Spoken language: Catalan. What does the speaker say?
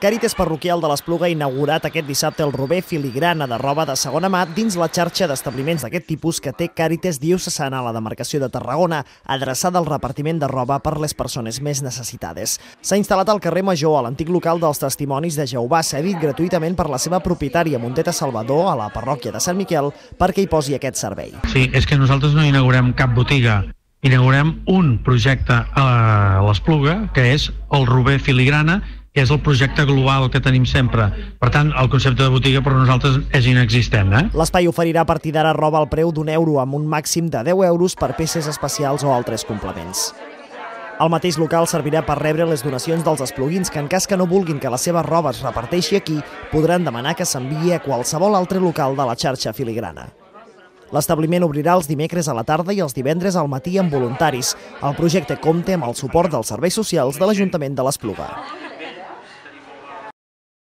Càritas Parroquial de l'Espluga ha inaugurat aquest dissabte el Rober Filigrana de roba de segona mà dins la xarxa d'establiments d'aquest tipus que té Càritas Diocesana a la demarcació de Tarragona, adreçada al repartiment de roba per les persones més necessitades. S'ha instal·lat al carrer Major, a l'antic local dels Testimonis de Jehovà, cedit gratuïtament per la seva propietària, Monteta Salvador, a la parròquia de Sant Miquel, perquè hi posi aquest servei. Sí, és que nosaltres no inaugurem cap botiga. Inaugurem un projecte a l'Espluga, que és el Rober Filigrana, que és el projecte global que tenim sempre. Per tant, el concepte de botiga per nosaltres és inexistent. L'espai oferirà a partir d'ara roba al preu d'€1 amb un màxim de €10 per peces especials o altres complements. El mateix local servirà per rebre les donacions dels espluguins que, en cas que no vulguin que la seva roba es reparteixi aquí, podran demanar que s'enviï a qualsevol altre local de la xarxa filigrana. L'establiment obrirà els dimecres a la tarda i els divendres al matí amb voluntaris. El projecte compta amb el suport dels serveis socials de l'Ajuntament de l'Espluga.